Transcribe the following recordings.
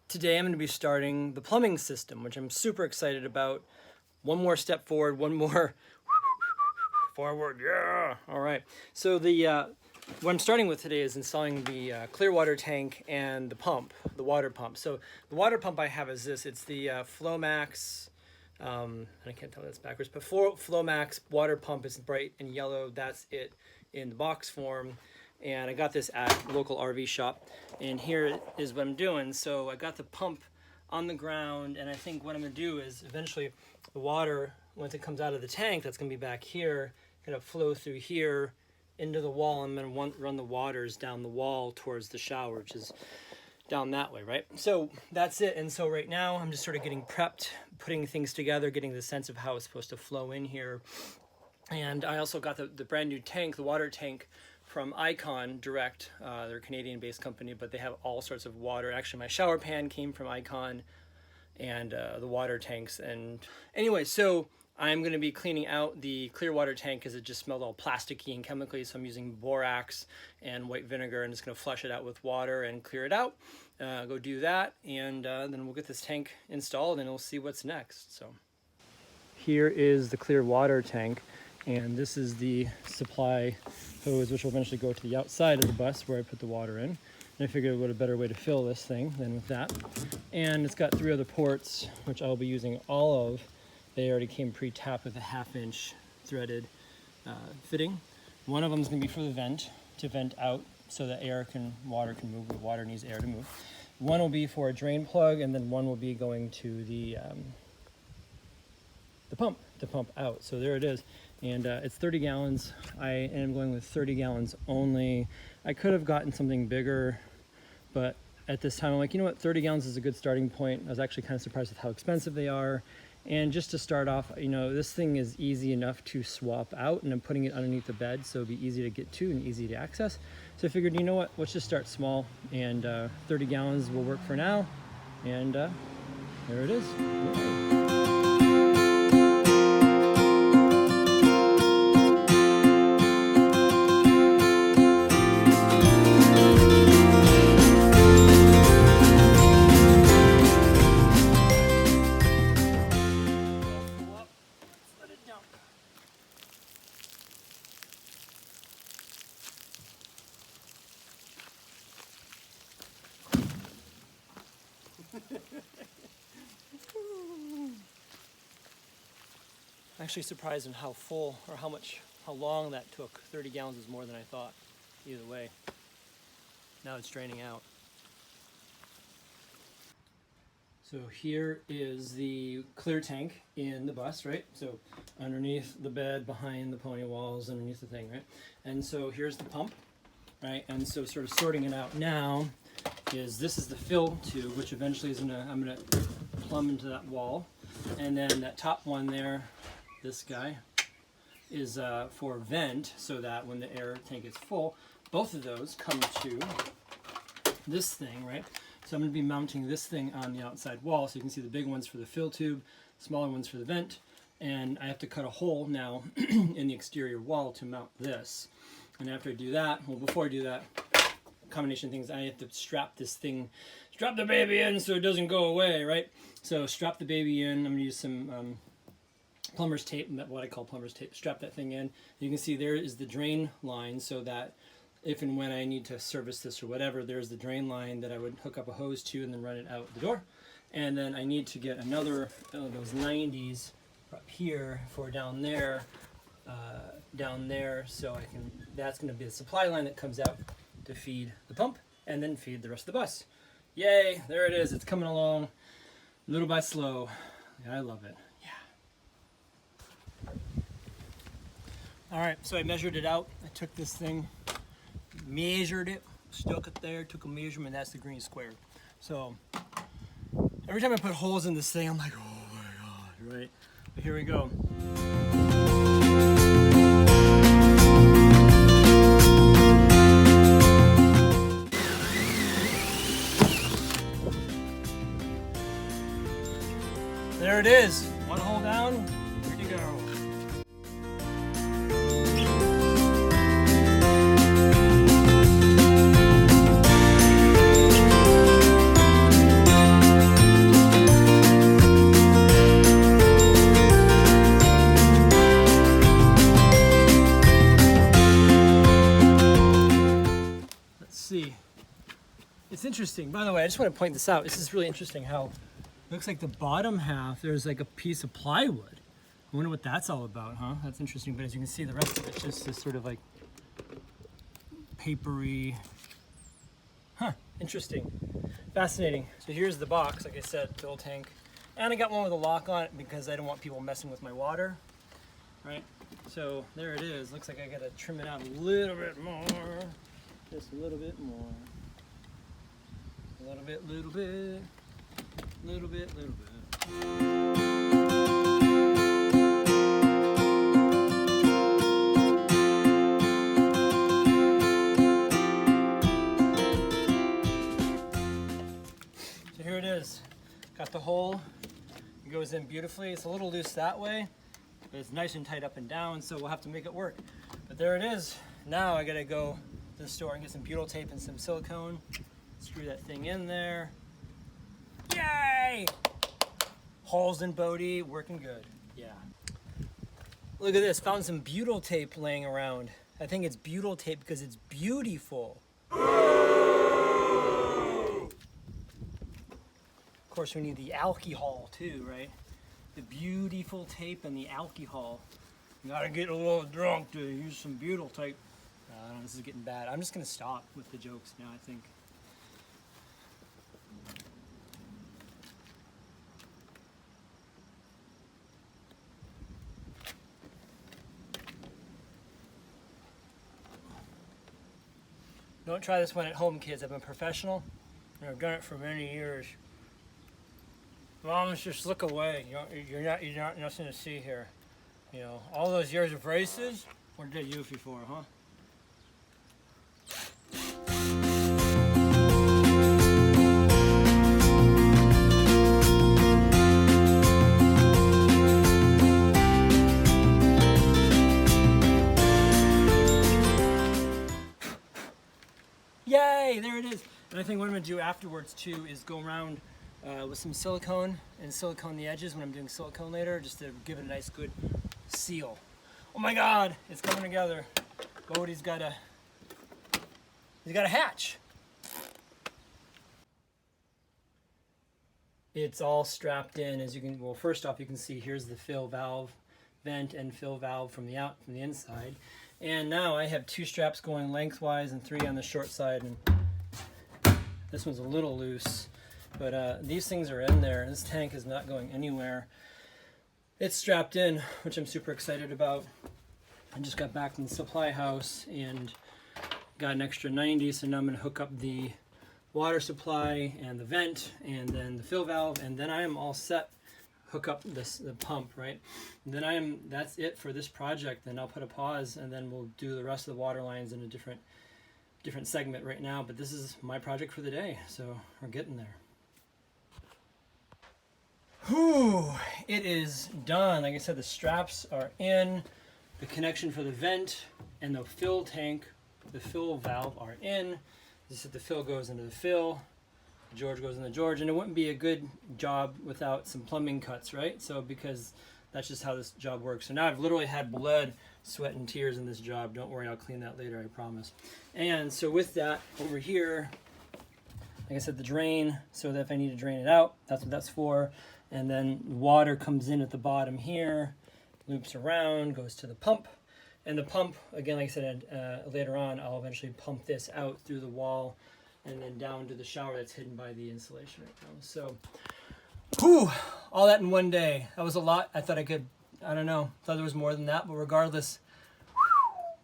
Today I'm going to be starting the plumbing system, which I'm super excited about. One more step forward, one more forward, yeah! All right, so what I'm starting with today is installing the clear water tank and the pump, the water pump. So the water pump I have is this, it's the Flowmax, I can't tell that's backwards, but Flowmax water pump is bright and yellow, that's it in the box form. And I got this at a local RV shop, and here is what I'm doing. So I got the pump on the ground, and I think what I'm gonna do is eventually the water, once it comes out of the tank, that's gonna be back here, gonna flow through here into the wall. I'm gonna run the waters down the wall towards the shower, which is down that way, right? So that's it. And so right now I'm just sort of getting prepped, putting things together, getting the sense of how it's supposed to flow in here. And I also got the brand new tank, the water tank, from Icon Direct. They're a Canadian-based company, but they have all sorts of water. Actually, my shower pan came from Icon, and the water tanks. And anyway, so I'm going to be cleaning out the clear water tank because it just smelled all plasticky and chemically. So I'm using borax and white vinegar, and just going to flush it out with water and clear it out. Go do that, and then we'll get this tank installed, and we'll see what's next. So here is the clear water tank. And this is the supply hose, which will eventually go to the outside of the bus where I put the water in. And I figured what a better way to fill this thing than with that. And it's got 3 other ports, which I'll be using all of. They already came pre-tapped with a 1/2-inch threaded fitting. One of them is going to be for the vent, to vent out so that water can move. The water needs air to move. One will be for a drain plug, and then one will be going to the pump, to pump out. So there it is. And it's 30 gallons. I am going with 30 gallons only. I could have gotten something bigger, but at this time I'm like, you know what, 30 gallons is a good starting point. I was actually kind of surprised with how expensive they are. And just to start off, you know, this thing is easy enough to swap out, and I'm putting it underneath the bed, so it'll be easy to get to and easy to access. So I figured, you know what, let's just start small, and 30 gallons will work for now. And there it is. Actually surprised in how full, or how long that took. 30 gallons is more than I thought. Either way, now it's draining out. So here is the clear tank in the bus, right? So underneath the bed, behind the pony walls, underneath the thing, right? And so here's the pump, right? And so sort of sorting it out now is this is the fill tube, which eventually is I'm gonna plumb into that wall. And then that top one there, this guy, is for vent, so that when the air tank is full, both of those come to this thing, right? So I'm going to be mounting this thing on the outside wall, so you can see the big ones for the fill tube, smaller ones for the vent, and I have to cut a hole now in the exterior wall to mount this. And after I do that, well, before I do that, combination of things, I have to strap the baby in so it doesn't go away, right? So strap the baby in. I'm going to use some plumber's tape, what I call plumber's tape, strap that thing in. You can see there is the drain line, so that if and when I need to service this or whatever, there's the drain line that I would hook up a hose to and then run it out the door. And then I need to get another of those 90s up here for down there, so that's going to be the supply line that comes out to feed the pump and then feed the rest of the bus. Yay, there it is. It's coming along little by slow. Yeah, I love it. All right, so I measured it out. I took this thing, measured it, stuck it there, took a measurement. That's the green square. So every time I put holes in this thing, I'm like, oh my God, right? But here we go. There it is. One hole down, ready to go. It's interesting. By the way, I just want to point this out. This is really interesting how it looks like the bottom half, there's like a piece of plywood. I wonder what that's all about, huh? That's interesting. But as you can see, the rest of it's just this sort of like papery. Huh, interesting. Fascinating. So here's the box, like I said, fill tank. And I got one with a lock on it because I don't want people messing with my water, right? So there it is. Looks like I gotta trim it out a little bit more. Just a little bit more. A little bit, little bit, little bit, little bit. So here it is. Got the hole. It goes in beautifully. It's a little loose that way, but it's nice and tight up and down, so we'll have to make it work. But there it is. Now I gotta go to the store and get some butyl tape and some silicone. Screw that thing in there. Yay! Holes in Bodie, working good. Yeah. Look at this, found some butyl tape laying around. I think it's butyl tape because it's beautiful. Of course, we need the alcohol too, right? The beautiful tape and the alcohol. You gotta get a little drunk to use some butyl tape. I don't know, this is getting bad. I'm just gonna stop with the jokes now, I think. Don't try this one at home, kids. I've been professional, and I've done it for many years. Moms, just look away. You're not nothing to see here. You know, all those years of races, what did you for, huh? Yay, there it is. And I think what I'm gonna do afterwards too is go around with some silicone and silicone the edges when I'm doing silicone later, just to give it a nice good seal. Oh my God, it's coming together. Bodie's got a hatch. It's all strapped in, as you can, well, first off, you can see here's the fill valve, vent and fill valve from the inside. And now I have 2 straps going lengthwise and 3 on the short side, and this one's a little loose, but these things are in there. This tank is not going anywhere. It's strapped in, which I'm super excited about. I just got back from the supply house and got an extra 90, so now I'm gonna hook up the water supply and the vent and then the fill valve, and then I am all set. Hook up the pump, right? And then that's it for this project. Then I'll put a pause and then we'll do the rest of the water lines in a different segment right now. But this is my project for the day, so we're getting there. Whew, it is done. Like I said, the straps are in, the connection for the vent and the fill tank, the fill valve are in. This is the fill goes into the fill. George goes in the George, and it wouldn't be a good job without some plumbing cuts, right? So because that's just how this job works. So now I've literally had blood, sweat, and tears in this job. Don't worry, I'll clean that later, I promise. And so with that, over here, like I said, the drain, so that if I need to drain it out, that's what that's for. And then water comes in at the bottom here, loops around, goes to the pump. And the pump, again, like I said, later on, I'll eventually pump this out through the wall and then down to the shower that's hidden by the insulation right now. So, whew, all that in one day. That was a lot. I thought I thought there was more than that, but regardless,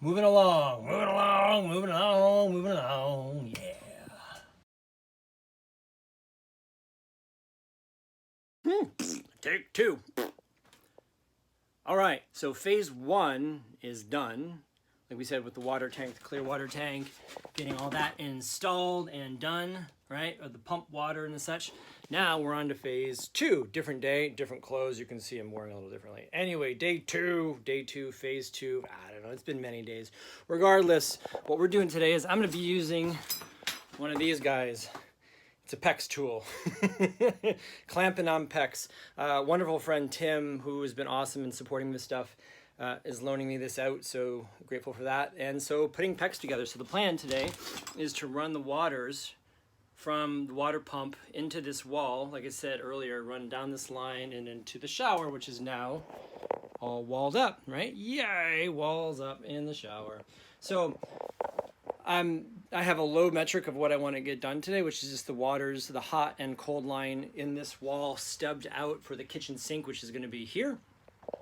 moving along, yeah. Take 2. All right, so phase 1 is done. Like we said, with the water tank, the clear water tank, getting all that installed and done, right? Or the pump water and such. Now we're on to phase 2. Different day, different clothes. You can see I'm wearing a little differently. Anyway, day 2, phase 2. I don't know, it's been many days. Regardless, what we're doing today is I'm gonna be using one of these guys. It's a PEX tool. Clamping on PEX. Wonderful friend Tim, who has been awesome in supporting this stuff, is loaning me this out, so grateful for that. And so putting PEX together. So the plan today is to run the waters from the water pump into this wall, like I said earlier, run down this line and into the shower, which is now all walled up, right? Yay, walls up in the shower. So I have a low metric of what I want to get done today, which is just the hot and cold line in this wall stubbed out for the kitchen sink, which is going to be here,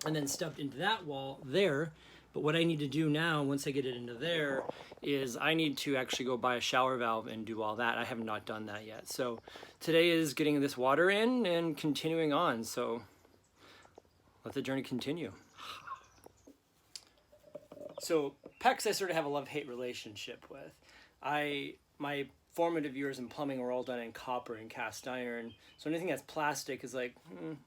and then stubbed into that wall there. But what I need to do now, once I get it into there, is I need to actually go buy a shower valve and do all that. I have not done that yet. So today is getting this water in and continuing on. So let the journey continue. So PEX I sort of have a love-hate relationship with. My formative years in plumbing were all done in copper and cast iron. So anything that's plastic is like,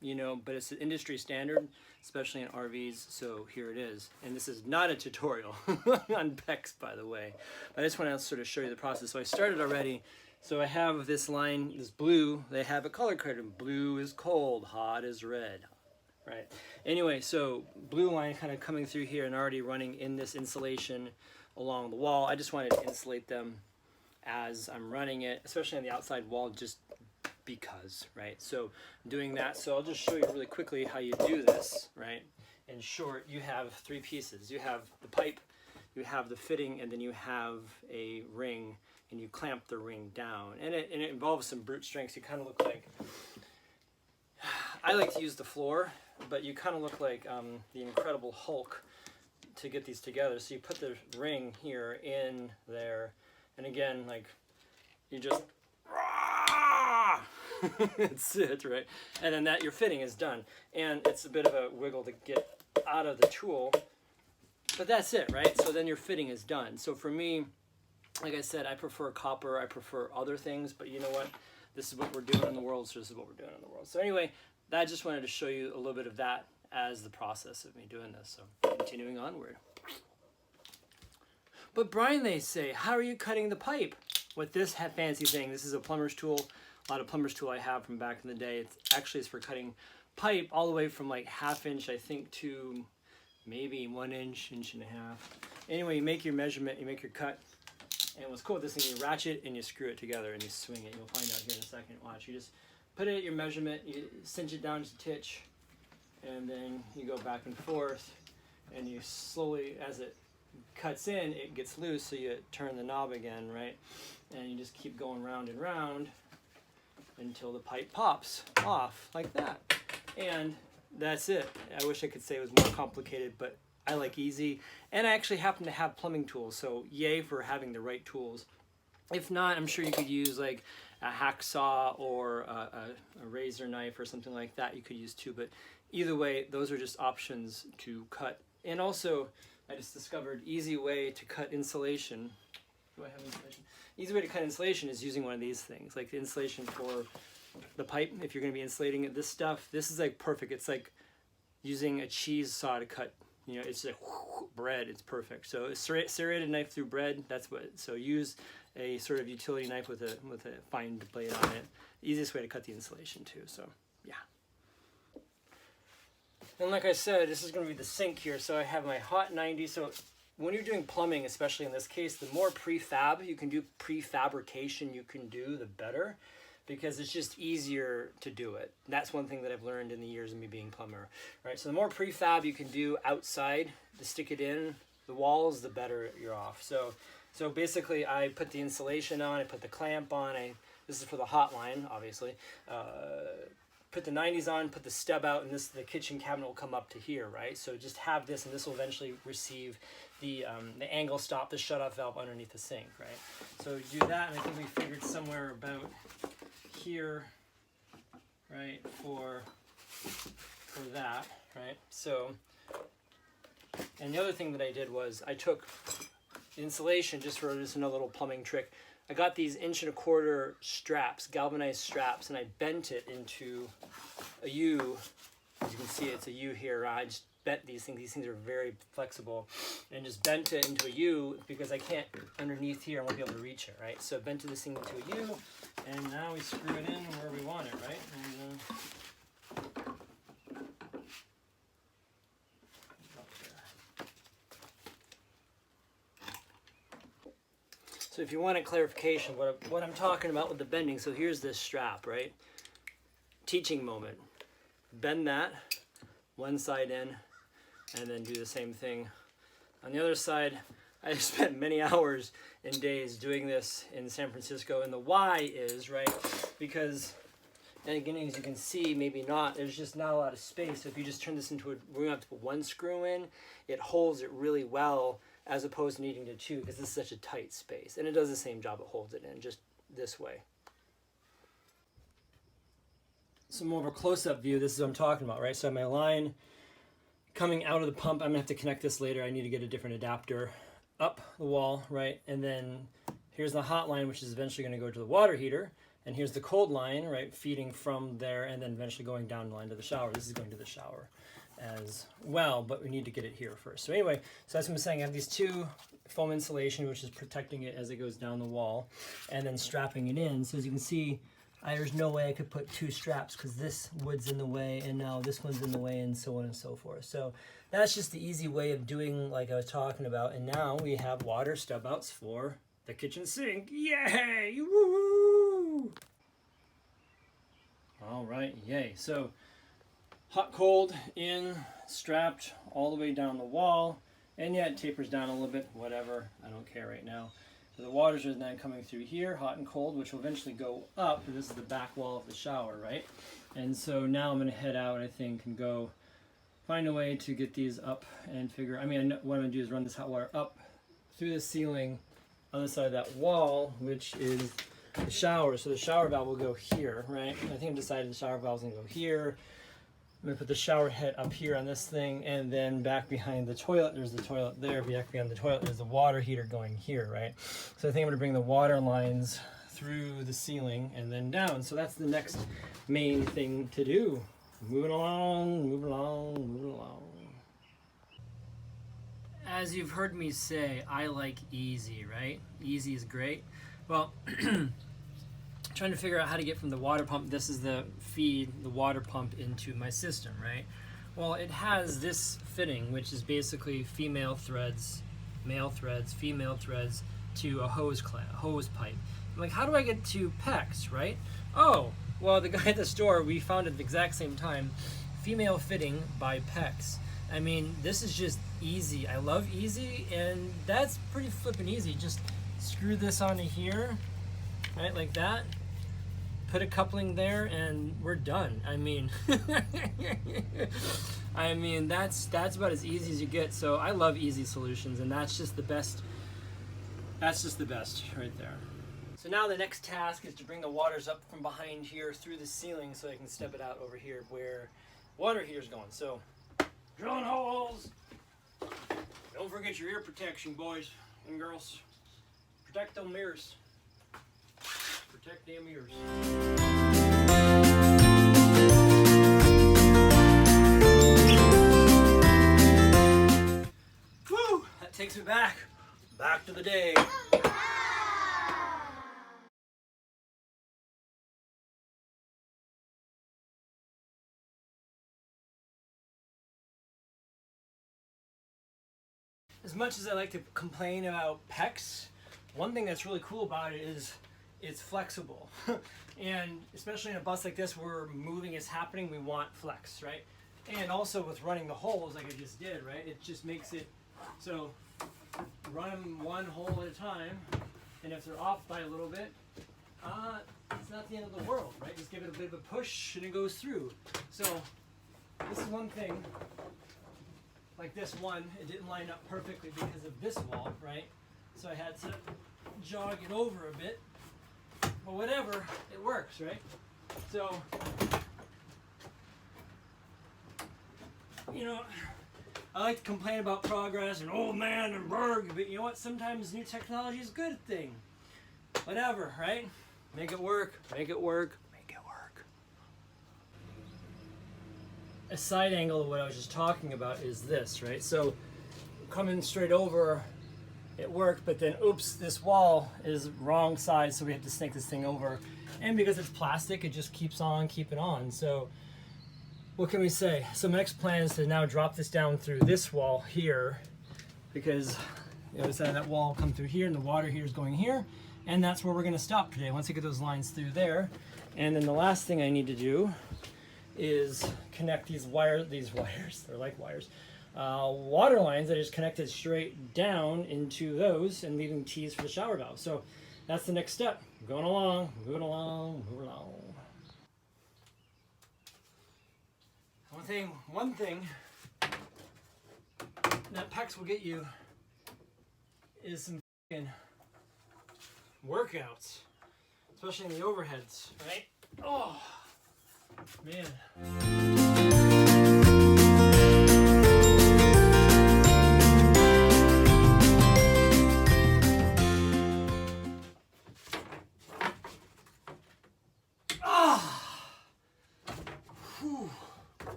you know, but it's an industry standard, especially in RVs, so here it is. And this is not a tutorial on PEX, by the way. I just want to sort of show you the process. So I started already. So I have this line, this blue, they have it color-coded. Blue is cold, hot is red, right? Anyway, so blue line kind of coming through here and already running in this insulation along the wall. I just wanted to insulate them as I'm running it, especially on the outside wall, just because, right? So doing that, so I'll just show you really quickly how you do this, right? In short, you have three pieces. You have the pipe, you have the fitting, and then you have a ring, and you clamp the ring down. And it involves some brute strength. You kind of look like, I like to use the floor, but you kind of look like the Incredible Hulk to get these together. So you put the ring here in there, and again, like, you just, that's it, right? And then that your fitting is done. And it's a bit of a wiggle to get out of the tool, but that's it, right? So then your fitting is done. So for me, like I said, I prefer copper, I prefer other things, but you know what? This is what we're doing in the world, so this is what we're doing in the world. So anyway, I just wanted to show you a little bit of that as the process of me doing this. So continuing onward. But Brian, they say, how are you cutting the pipe with this fancy thing? This is a plumber's tool. A lot of plumber's tool I have from back in the day. It's actually is for cutting pipe all the way from like 1/2 inch, I think, to maybe 1 inch, inch and a half. Anyway, you make your measurement, you make your cut. And what's cool with this thing, you ratchet and you screw it together and you swing it. You'll find out here in a second. Watch, you just put it at your measurement, you cinch it down to titch, and then you go back and forth, and you slowly, as it cuts in, it gets loose, so you turn the knob again, right? And you just keep going round and round until the pipe pops off like that. And that's it. I wish I could say it was more complicated, but I like easy. And I actually happen to have plumbing tools, so yay for having the right tools. If not, I'm sure you could use like a hacksaw or a razor knife or something like that. You could use too, but either way, those are just options to cut. And also, I just discovered easy way to cut insulation. Do I have insulation? Easy way to cut insulation is using one of these things, like the insulation for the pipe. If you're going to be insulating it, this stuff, this is like perfect. It's like using a cheese saw to cut. You know, it's like bread. It's perfect. So a serrated knife through bread. That's what. So use a sort of utility knife with a fine blade on it. Easiest way to cut the insulation too. So yeah. And like I said, this is going to be the sink here. So I have my hot 90. So when you're doing plumbing, especially in this case, the more prefab you can do, prefabrication you can do, the better, because it's just easier to do it. That's one thing that I've learned in the years of me being a plumber, right? So the more prefab you can do outside to stick it in the walls, the better you're off. So basically, I put the insulation on, I put the clamp on. This is for the hot line, obviously. Put the 90s on, put the stub out, and the kitchen cabinet will come up to here, right? So just have this, and this will eventually receive the angle stop, the shut-off valve underneath the sink, right? So do that, and I think we figured somewhere about here, right, for that, right? So, and the other thing that I did was I took insulation, just another little plumbing trick. I got these 1¼ inch straps, galvanized straps, and I bent it into a U. As you can see, it's a U here. I just bent these things. These things are very flexible, and just bent it into a U because I can't underneath here. I won't be able to reach it, right? So bent this thing into a U, and now we screw it in where we want it, right? And, So if you want a clarification, what I'm talking about with the bending, so here's this strap, right? Teaching moment. Bend that, one side in, and then do the same thing on the other side. I spent many hours and days doing this in San Francisco, and the why is, right, because, and again, as you can see, maybe not, there's just not a lot of space. So if you just turn this into we're gonna have to put one screw in, it holds it really well, as opposed to needing to two, because this is such a tight space. And it does the same job, it holds it in, just this way. So more of a close-up view, this is what I'm talking about, right? So my line coming out of the pump, I'm gonna have to connect this later. I need to get a different adapter up the wall, right? And then here's the hot line, which is eventually gonna go to the water heater. And here's the cold line, right? Feeding from there and then eventually going down the line to the shower. This is going to the shower as well, but we need to get it here first. So anyway, so that's what I'm saying. I have these two foam insulation, which is protecting it as it goes down the wall, and then strapping it in. So as you can see, there's no way I could put two straps because this wood's in the way and now this one's in the way and so on and so forth. So that's just the easy way of doing like I was talking about. And now we have water stub outs for the kitchen sink. Yay! Woo! All right, yay. So hot, cold, in, strapped all the way down the wall. And yeah, it tapers down a little bit, whatever. I don't care right now. So the waters are then coming through here, hot and cold, which will eventually go up. This is the back wall of the shower, right? And so now I'm going to head out, I think, and go find a way to get these up and figure. I mean, what I'm going to do is run this hot water up through the ceiling on the side of that wall, which is the shower. So the shower valve will go here, right? I think I've decided the shower valve is going to go here. I'm going to put the shower head up here on this thing, and then back behind the toilet, there's the toilet there. Back behind the toilet, there's the water heater going here, right? So I think I'm going to bring the water lines through the ceiling and then down. So that's the next main thing to do. Moving along, moving along, moving along. As you've heard me say, I like easy, right? Easy is great. Well, trying to figure out how to get from the water pump, this is the feed, the water pump into my system, right? Well, it has this fitting, which is basically female threads, male threads, female threads to a hose pipe. I'm like, how do I get to PEX, right? Oh, well, the guy at the store, we found it at the exact same time, female fitting by PEX. I mean, this is just easy. I love easy, and that's pretty flippin' easy. Just screw this onto here, right, like that. Put a coupling there, and we're done. I mean, that's about as easy as you get. So I love easy solutions, and that's just the best. That's just the best right there. So now the next task is to bring the waters up from behind here through the ceiling so I can step it out over here where water heater's going. So drilling holes. Don't forget your ear protection, boys and girls. Protect them ears. Protect them ears. Whew! That takes me back to the day. As much as I like to complain about PEX, one thing that's really cool about it is it's flexible. And especially in a bus like this where moving is happening, we want flex, right? And also with running the holes like I just did, right? It just makes it so run them one hole at a time, and if they're off by a little bit, it's not the end of the world, right? Just give it a bit of a push and it goes through. So this is one thing. Like this one, it didn't line up perfectly because of this wall, right? So I had to jog it over a bit. But whatever, it works, right? So, you know, I like to complain about progress and old man and Berg, but you know what? Sometimes new technology is a good thing. Whatever, right? Make it work, make it work, make it work. A side angle of what I was just talking about is this, right? So coming straight over, it worked, but then oops, this wall is wrong side, so we have to snake this thing over. And because it's plastic, it just keeps on keeping on. So what can we say? So my next plan is to now drop this down through this wall here, because The other side of that wall will come through here, and the water heater is going here. And that's where we're going to stop today, once I get those lines through there. And then the last thing I need to do is connect these wires, they're like wires, water lines that I just connected straight down into those and leaving T's for the shower valve. So that's the next step. Going along, moving along, moving along. One thing that PEX will get you is some f***ing workouts, especially in the overheads, right? Oh, man.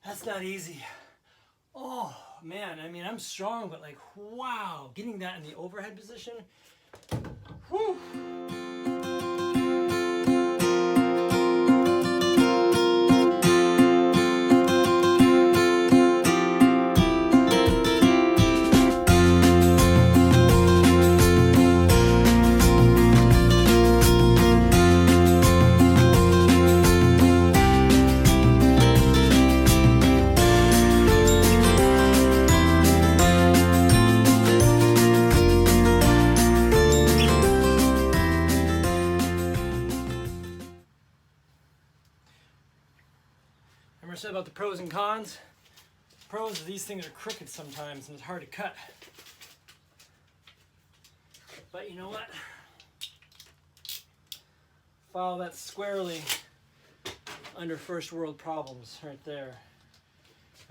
That's not easy. Oh man, I mean, I'm strong, but like, wow, getting that in the overhead position. Whew. Remember I said about the pros and cons? Pros is these things are crooked sometimes and it's hard to cut. But you know what? Follow that squarely under first world problems right there.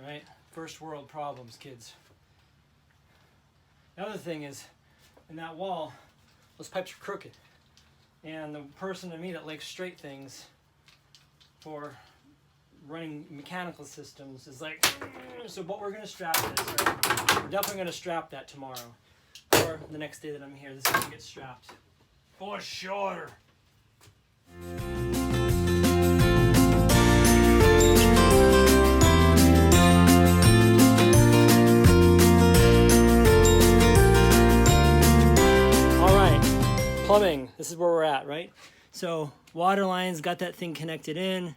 Right? First world problems, kids. The other thing is, in that wall, those pipes are crooked. And the person to me that likes straight things for running mechanical systems is like, so what we're going to strap this, right? We're definitely going to strap that tomorrow. Or the next day that I'm here, this is going to get strapped. For sure. All right, plumbing, this is where we're at, right? So water lines, got that thing connected in.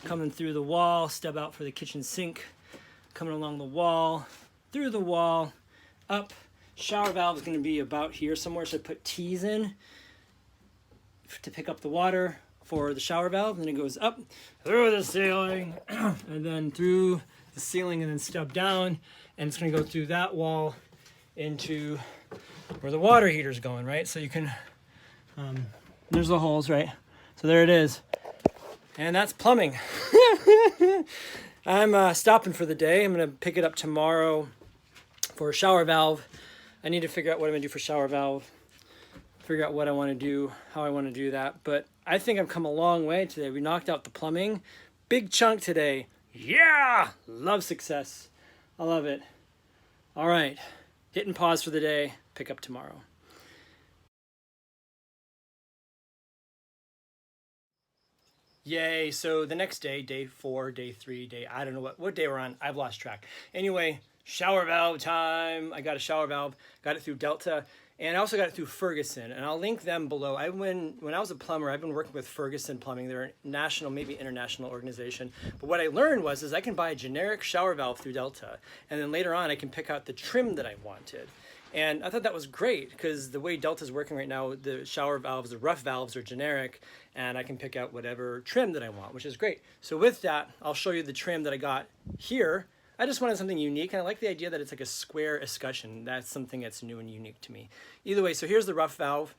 Coming through the wall, stub out for the kitchen sink, coming along the wall, through the wall, up. Shower valve is going to be about here somewhere, so I put T's in to pick up the water for the shower valve, and then it goes up through the ceiling, and then through the ceiling, and then stub down, and it's going to go through that wall into where the water heater is going, right? So you can, there's the holes, right? So there it is. And that's plumbing. I'm stopping for the day. I'm going to pick it up tomorrow for a shower valve. I need to figure out what I'm going to do for shower valve, figure out what I want to do, how I want to do that. But I think I've come a long way today. We knocked out the plumbing. Big chunk today. Yeah! Love success. I love it. All right. Hitting pause for the day. Pick up tomorrow. Yay, so the next day, day 4, day 3, I don't know what day we're on. I've lost track. Anyway, shower valve time. I got a shower valve, got it through Delta, and I also got it through Ferguson, and I'll link them below. When I was a plumber, I've been working with Ferguson Plumbing. They're a national, maybe international organization. But what I learned was I can buy a generic shower valve through Delta, and then later on I can pick out the trim that I wanted. And I thought that was great because the way Delta's working right now, the shower valves, the rough valves are generic, and I can pick out whatever trim that I want, which is great. So with that, I'll show you the trim that I got here. I just wanted something unique, and I like the idea that it's like a square escutcheon. That's something that's new and unique to me. Either way, so here's the rough valve,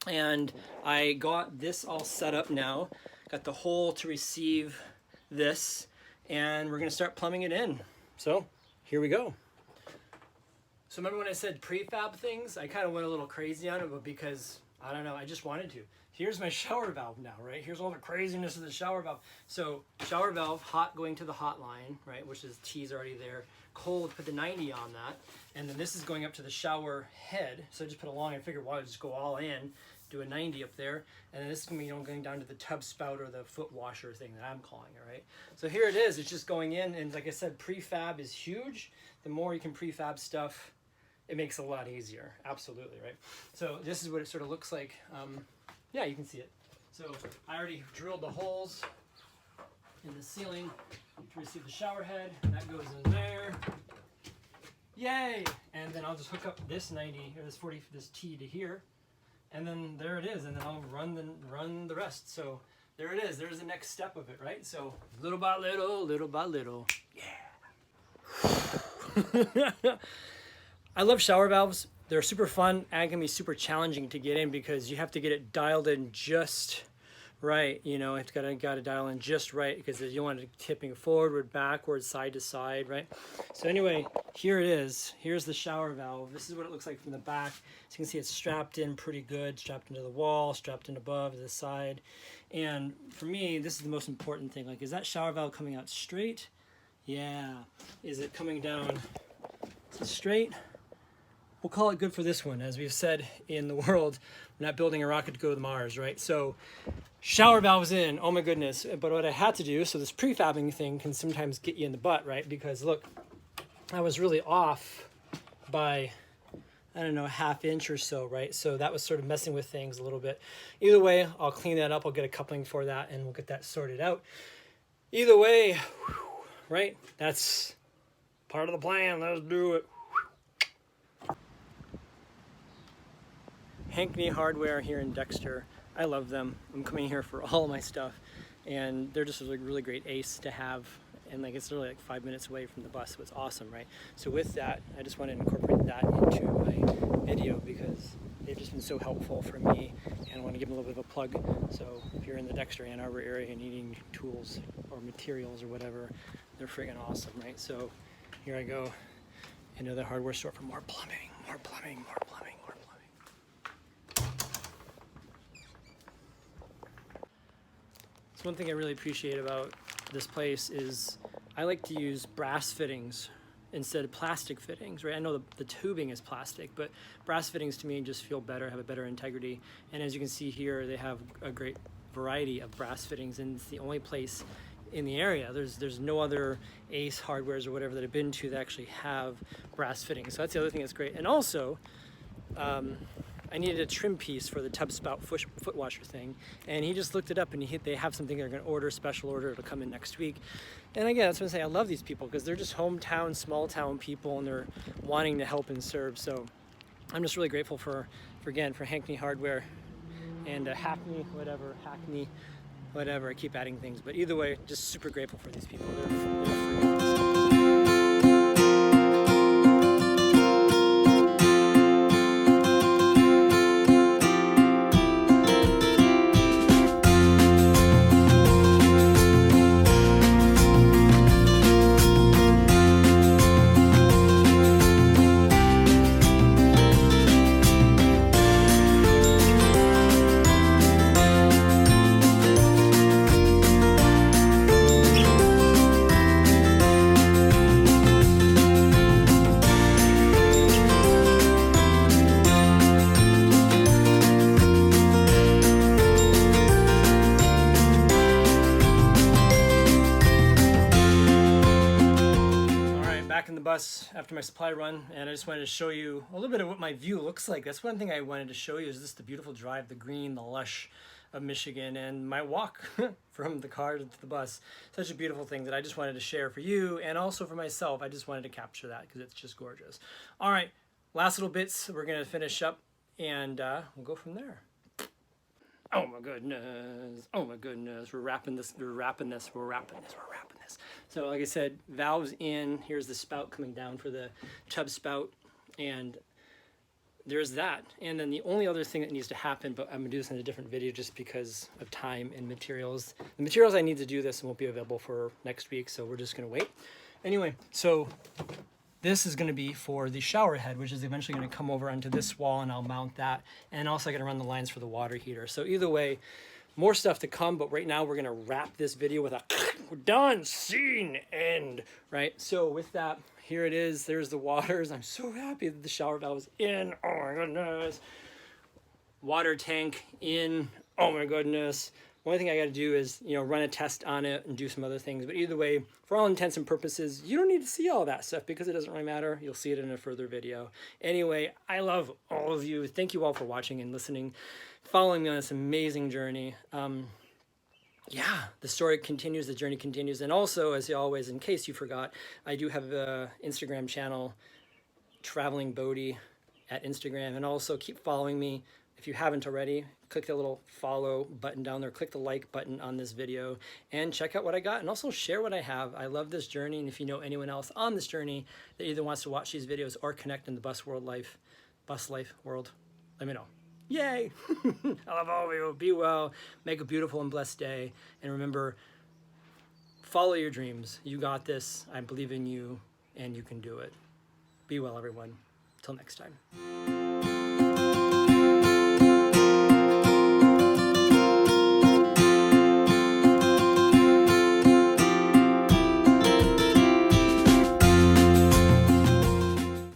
and I got this all set up now. Got the hole to receive this, and we're gonna start plumbing it in. So here we go. So remember when I said prefab things? I kind of went a little crazy on it, but because, I don't know, I just wanted to. Here's my shower valve now, right? Here's all the craziness of the shower valve. So shower valve, hot going to the hot line, right? Which is T's already there. Cold, put the 90 on that. And then this is going up to the shower head. So I just put a long, I figured, why don't I just go all in? do a 90 up there, and then this is going to be, you know, going down to the tub spout or the foot washer thing that I'm calling it, right? So here it is. It's just going in, and like I said, prefab is huge. The more you can prefab stuff, it makes it a lot easier. Absolutely, right? So this is what it sort of looks like. Yeah, you can see it. So I already drilled the holes in the ceiling to receive the shower head. That goes in there. Yay! And then I'll just hook up this 90 or this 40, this T to here, and then there it is. And then I'll run the rest. So there it is. There's the next step of it, right? So little by little, little by little. Yeah. I love shower valves. They're super fun and can be super challenging to get in because you have to get it dialed in just right. You know, it's got to dial in just right because you don't want it tipping forward, backwards, side to side, right? So anyway, here it is. Here's the shower valve. This is what it looks like from the back. So you can see it's strapped in pretty good, strapped into the wall, strapped in above the side. And for me, this is the most important thing. Like, is that shower valve coming out straight? Yeah. Is it coming down straight? We'll call it good for this one. As we've said in the world, we're not building a rocket to go to Mars, right? So shower valves in, oh my goodness. But what I had to do, so this prefabbing thing can sometimes get you in the butt, right? Because look, I was really off by, I don't know, a ½ inch or so, right? So that was sort of messing with things a little bit. Either way, I'll clean that up. I'll get a coupling for that and we'll get that sorted out. Either way, right? That's part of the plan. Let's do it. Hackney Hardware here in Dexter. I love them. I'm coming here for all of my stuff, and they're just a really great ace to have. And like, it's really like 5 minutes away from the bus, so it's awesome, right? So with that, I just wanted to incorporate that into my video because they've just been so helpful for me, and I want to give them a little bit of a plug. So if you're in the Dexter, Ann Arbor area needing tools or materials or whatever, they're friggin' awesome, right? So here I go into the hardware store for more plumbing, more plumbing, more plumbing, more plumbing. So one thing I really appreciate about this place is I like to use brass fittings instead of plastic fittings, right? I know the tubing is plastic, but brass fittings to me just feel better, have a better integrity. And as you can see here, they have a great variety of brass fittings, and it's the only place in the area. There's no other Ace Hardwares or whatever that I've been to that actually have brass fittings. So that's the other thing that's great. And also, I needed a trim piece for the tub spout foot washer thing, and he just looked it up, and they have something they're going to order, special order. It'll come in next week. And again, that's what I say. I love these people because they're just hometown, small town people, and they're wanting to help and serve. So I'm just really grateful for Hackney Hardware and Hackney, whatever. I keep adding things, but either way, just super grateful for these people. They're freaking awesome. In the bus after my supply run, and I just wanted to show you a little bit of what my view looks like. That's one thing I wanted to show you, is just the beautiful drive, the green, the lush of Michigan, and my walk from the car to the bus. Such a beautiful thing that I just wanted to share for you and also for myself. I just wanted to capture that because it's just gorgeous. All right, last little bits we're going to finish up, and we'll go from there. Oh my goodness. Oh my goodness. We're wrapping this. So like I said, valves in. Here's the spout coming down for the tub spout. And there's that. And then the only other thing that needs to happen, but I'm going to do this in a different video just because of time and materials. The materials I need to do this won't be available for next week, so we're just going to wait. Anyway, so this is going to be for the shower head, which is eventually going to come over onto this wall, and I'll mount that. And also I'm going to run the lines for the water heater. So either way, more stuff to come, but right now we're going to wrap this video with a we're done, scene, end, right? So with that, here it is. There's the waters. I'm so happy that the shower valve is in. Oh my goodness. water tank in. Oh my goodness. One thing I got to do is, run a test on it and do some other things. But either way, for all intents and purposes, you don't need to see all that stuff because it doesn't really matter. You'll see it in a further video. Anyway, I love all of you. Thank you all for watching and listening, following me on this amazing journey. Yeah, the story continues, the journey continues. And also, as always, in case you forgot, I do have an Instagram channel, Traveling Bodie at Instagram. And also keep following me. If you haven't already, click the little follow button down there, click the like button on this video, and check out what I got, and also share what I have. I love this journey, and if you know anyone else on this journey that either wants to watch these videos or connect in the bus life world, let me know. Yay! I love all of you. Be well, make a beautiful and blessed day, and remember, follow your dreams. You got this. I believe in you, and you can do it. Be well, everyone. Till next time.